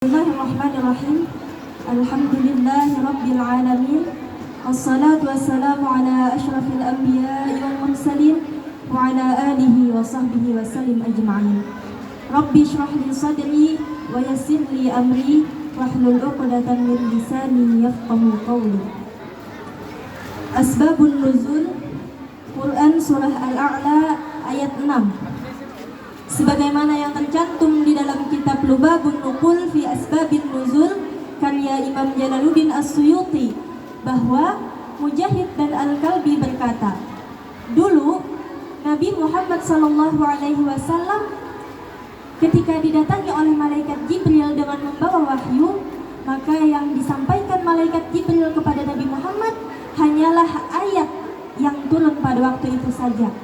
Bismillahirrahmanirrahim. Alhamdulillahi rabbil alamin. Wassalatu wassalamu ala asyrafil anbiya'i wal mursalin wa ala alihi wa sahbihi wa sallim ajma'in. Rabbi shrah li sadri wa yassir li amri wahlul 'uqdatam min lisani yafqahu qawli. Asbabun nuzul Quran surah Al-A'la ayat 6. Sebagaimana yang tercantum di dalam kitab Lubabun Nuqul fi Asbabin Nuzul karya Imam Jalaluddin As-Suyuti, bahwa Mujahid dan Al-Kalbi berkata, dulu Nabi Muhammad SAW ketika didatangi oleh malaikat Jibril dengan membawa wahyu, maka yang disampaikan malaikat Jibril kepada Nabi Muhammad hanyalah ayat yang turun pada waktu itu saja,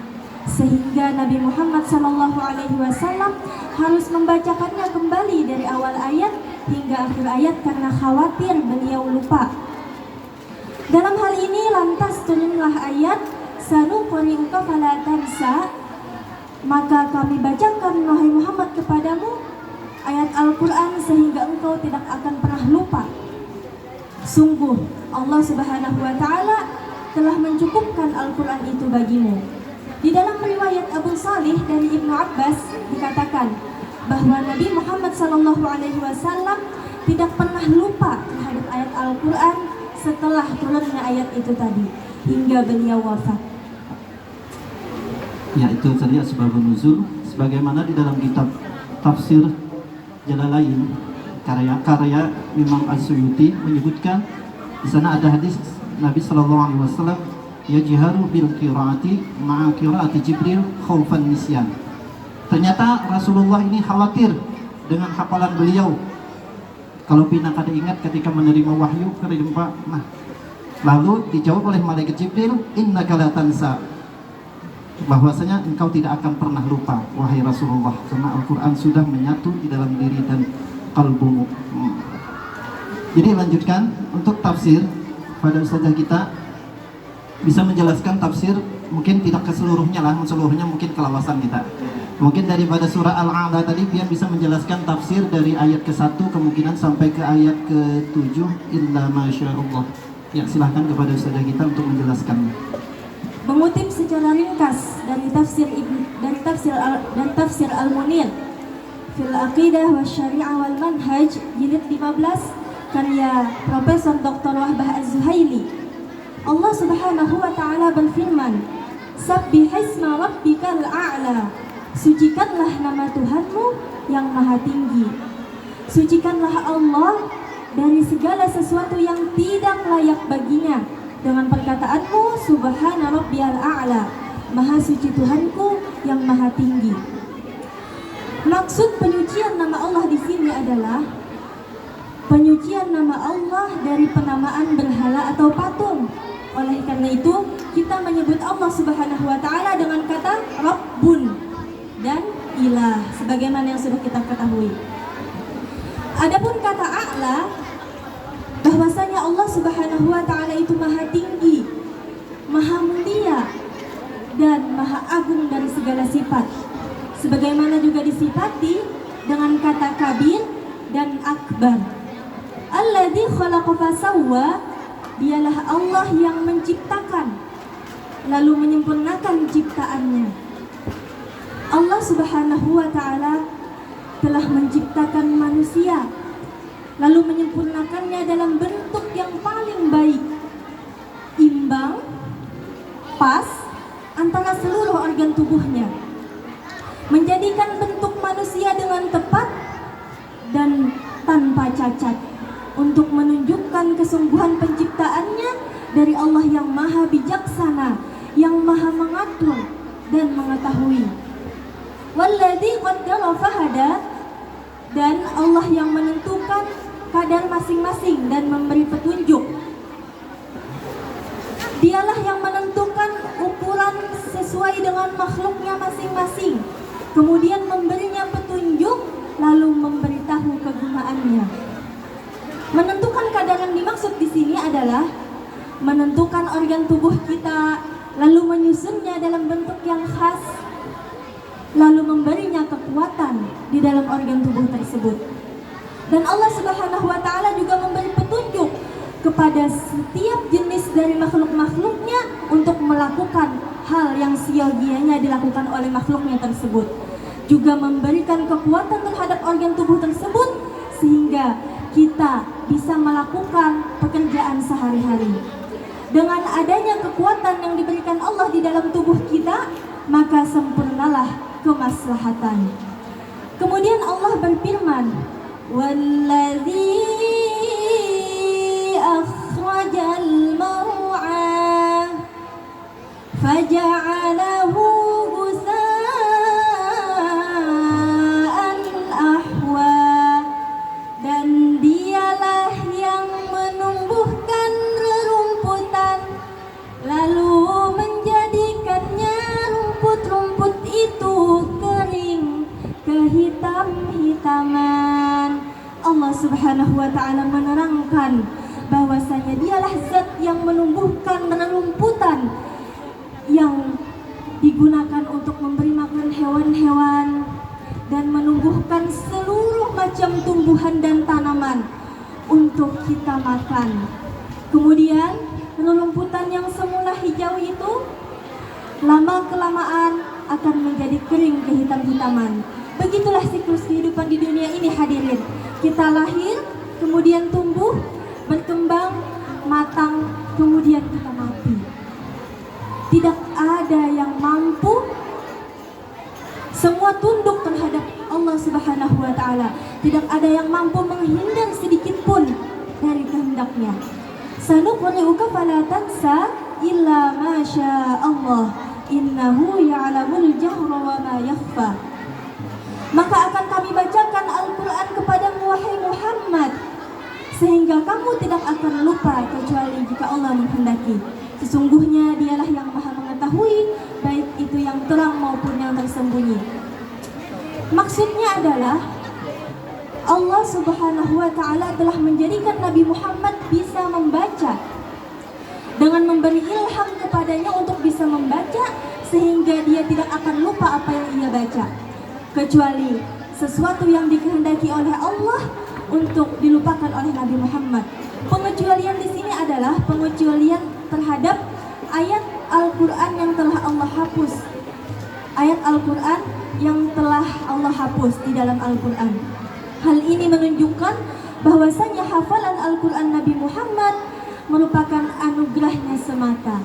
sehingga Nabi Muhammad SAW harus membacakannya kembali dari awal ayat hingga akhir ayat karena khawatir beliau lupa. Dalam hal ini lantas turunlah ayat sanuqri'uka fala tansa, maka kami bacakan wahai Muhammad kepadamu ayat Al-Quran sehingga engkau tidak akan pernah lupa. Sungguh Allah Subhanahu wa Ta'ala telah mencukupkan Al-Quran itu bagimu. Di dalam riwayat Abu Salih dari Ibnu Abbas dikatakan bahwa Nabi Muhammad SAW tidak pernah lupa terhadap ayat Al-Quran setelah turunnya ayat itu tadi hingga beliau wafat. Ya, itu tadi asbabun nuzul, sebagaimana di dalam kitab tafsir Jalalain karya Imam As-Suyuti menyebutkan di sana ada hadis Nabi SAW yajharu bil qiraati ma'a qiraati Jibril khaufan nisyan. Ternyata Rasulullah ini khawatir dengan hafalan beliau. Kalau pina kada ingat ketika menerima wahyu kerimpa. Nah, lalu dijawab oleh malaikat Jibril, innaka la tansa, bahwasanya engkau tidak akan pernah lupa wahai Rasulullah, karena Al-Quran sudah menyatu di dalam diri dan kalbumu. Jadi lanjutkan untuk tafsir pada ustazah kita bisa menjelaskan tafsir, mungkin tidak keseluruhnya lah, seluruhnya mungkin kelawasan kita. Mungkin daripada surah Al-A'la tadi dia bisa menjelaskan tafsir dari ayat ke-1 kemungkinan sampai ke ayat ke-7 illa masyaallah. Ya, silahkan kepada ustazah kita untuk menjelaskannya. Mengutip secara ringkas dari tafsir Al-Munir fil Aqidah wa Syari'ah wal Manhaj jilid 15 karya Profesor Dr. Wahbah Az-Zuhaili, Allah Subhanahu wa Ta'ala berfirman, Sabbihisma rabbikal a'la, sucikanlah nama Tuhanmu yang maha tinggi. Sucikanlah Allah dari segala sesuatu yang tidak layak baginya dengan perkataanmu subhana rabbiyal a'la, maha suci Tuhanku yang maha tinggi. Maksud penyucian nama Allah di sini adalah penyucian nama Allah dari penamaan berhala atau patung. Oleh karena itu, kita menyebut Allah Subhanahu wa Ta'ala dengan kata Rabbun dan Ilah, sebagaimana yang sudah kita ketahui. Adapun kata A'la, bahwasanya Allah Subhanahu wa Ta'ala itu maha tinggi, maha mulia, dan maha agung dari segala sifat, sebagaimana juga disifati dengan kata Kabir dan Akbar. Alladzi khalaqa fasawwa, dialah Allah yang menciptakan lalu menyempurnakan ciptaannya. Allah Subhanahu wa Ta'ala telah menciptakan manusia lalu menyempurnakannya dalam bentuk yang paling baik, imbang, pas antara seluruh organ tubuhnya, menjadikan bentuk manusia dengan tepat dan tanpa cacat, untuk menunjukkan kesungguhan penciptaannya dari Allah yang maha bijaksana, yang maha mengatur dan mengetahui. Walladzi qaddara fahada, dan Allah yang menentukan kadar masing-masing dan memberi petunjuk. Dialah yang menentukan ukuran sesuai dengan makhluknya masing-masing, kemudian memberinya petunjuk lalu memberitahu kegunaannya. Menentukan kadar yang dimaksud di sini adalah menentukan organ tubuh kita, lalu menyusunnya dalam bentuk yang khas, lalu memberinya kekuatan di dalam organ tubuh tersebut. Dan Allah Subhanahu wa Ta'ala juga memberi petunjuk kepada setiap jenis dari makhluk-makhluknya untuk melakukan hal yang siogianya dilakukan oleh makhluknya tersebut. Juga memberikan kekuatan terhadap organ tubuh tersebut sehingga kita bisa melakukan pekerjaan sehari-hari. Dengan adanya kekuatan yang diberikan Allah di dalam tubuh kita, maka sempurnalah kemaslahatan. Kemudian Allah berfirman, "Walladzi akhrajal mar'a faja'alahu ghusaa'an ahwa." Dan dialah yang menumbuhkan rerumputan lalu menjadikannya rumput-rumput itu kering kehitam-hitaman. Allah Subhanahu wa Ta'ala menerangkan bahwasanya dialah zat yang menumbuhkan rerumputan yang digunakan untuk memberi makan hewan-hewan dan menumbuhkan seluruh macam tumbuhan dan tanaman untuk kita makan. Kemudian rerumputan yang semula hijau itu lama-kelamaan akan menjadi kering kehitam-hitaman. Begitulah siklus kehidupan di dunia ini, hadirin. Kita lahir, kemudian tumbuh, berkembang, matang, kemudian kita mati. Tidak ada yang mampu, semua tunduk terhadap Allah Subhanahu wa Ta'ala. Tidak ada yang mampu menghindar sedikit pun dari kehendaknya. Sanuqri'uka fala tansa illa ma syaa Allah. Innahu ya'lamul jahra wa ma yakhfa. Maka akan kami bacakan Al-Quran kepadamu, wahai Muhammad, sehingga kamu tidak akan lupa kecuali jika Allah menghendaki. Sesungguhnya dialah yang maha mengetahui, baik itu yang terang maupun yang tersembunyi. Maksudnya adalah Allah Subhanahu wa Ta'ala telah menjadikan Nabi Muhammad bisa membaca dengan memberi ilham kepadanya untuk bisa membaca, sehingga dia tidak akan lupa apa yang ia baca, kecuali sesuatu yang dikehendaki oleh Allah untuk dilupakan oleh Nabi Muhammad. Pengecualian di sini adalah pengecualian terhadap ayat Al-Quran yang telah Allah hapus. Ayat Al-Quran yang telah Allah hapus di dalam Al-Quran. Hal ini menunjukkan bahwasanya hafalan Al-Quran Nabi Muhammad merupakan anugerahnya semata.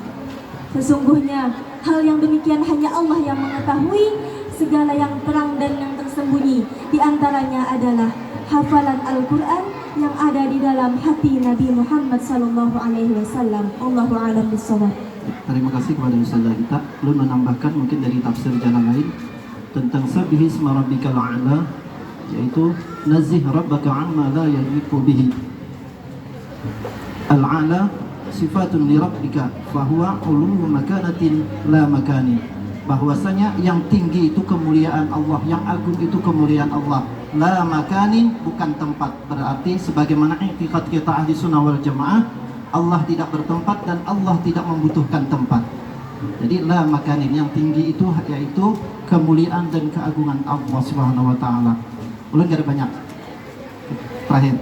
Sesungguhnya hal yang demikian hanya Allah yang mengetahui segala yang terang dan yang tersembunyi. Di antaranya adalah hafalan Al-Quran yang ada di dalam hati Nabi Muhammad SAW. Allahu a'lam bishawab. Terima kasih kepada Ustazah kita. Belum menambahkan mungkin dari tafsir jalan lain tentang Sabbihi isma rabbikal a'la, yaitu nazih rabbaka amma la yaliqu bihi. Al-a'la sifatun li rabbika fahuwa ulu makanatin la makani. Bahwasanya yang tinggi itu kemuliaan Allah, yang agung itu kemuliaan Allah. La makanin, bukan tempat. Berarti sebagaimana i'tiqad kita ahli sunnah wal jamaah, Allah tidak bertempat dan Allah tidak membutuhkan tempat. Jadi la makanin, yang tinggi itu yaitu kemuliaan dan keagungan Allah Subhanahu wa Ta'ala. Ulun gak ada banyak. Terakhir,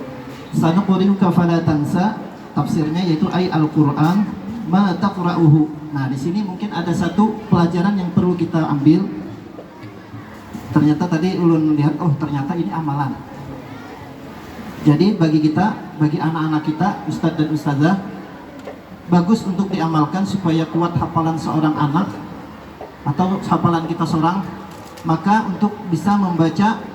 sanuqri'uka fala tansa, tafsirnya yaitu ay Al-Quran ma taqra'uhu. Nah, di sini mungkin ada satu pelajaran yang perlu kita ambil. Ternyata tadi ulun lihat, oh ternyata ini amalan. Jadi bagi kita, bagi anak-anak kita, ustadz dan ustazah, bagus untuk diamalkan supaya kuat hafalan seorang anak atau hafalan kita seorang. Maka untuk bisa membaca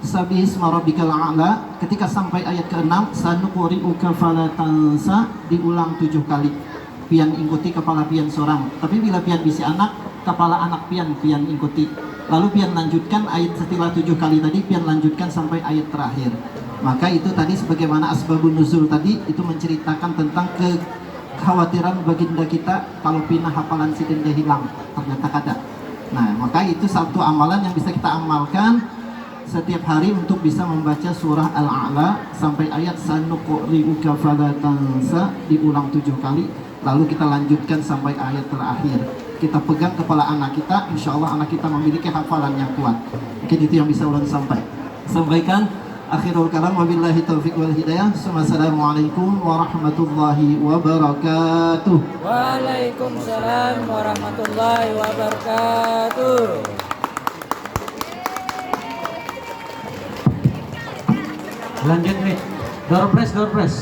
Sabbihi isma rabbikal a'la, ketika sampai ayat ke-6, sanuqri'uka fala tansa, diulang 7 kali. Pian ikuti kepala pian seorang. Tapi bila pian bisi anak, kepala anak pian ikuti. Lalu pian lanjutkan ayat setelah 7 kali tadi, pian lanjutkan sampai ayat terakhir. Maka itu tadi sebagaimana asbabun nuzul tadi, itu menceritakan tentang kekhawatiran baginda kita kalau pindah hafalan sidin dia hilang, ternyata kada. Nah, maka itu satu amalan yang bisa kita amalkan setiap hari untuk bisa membaca surah Al-A'la sampai ayat sanuqri'uka fala tansa, diulang 7 kali. Lalu kita lanjutkan sampai ayat terakhir. Kita pegang kepala anak kita, insya Allah anak kita memiliki hafalan yang kuat. Mungkin itu yang bisa ulun sampaikan. Akhirul kalam wabillahi taufiq wal hidayah. Assalamualaikum warahmatullahi wabarakatuh. Waalaikumsalam warahmatullahi wabarakatuh. Lanjut nih. Door press.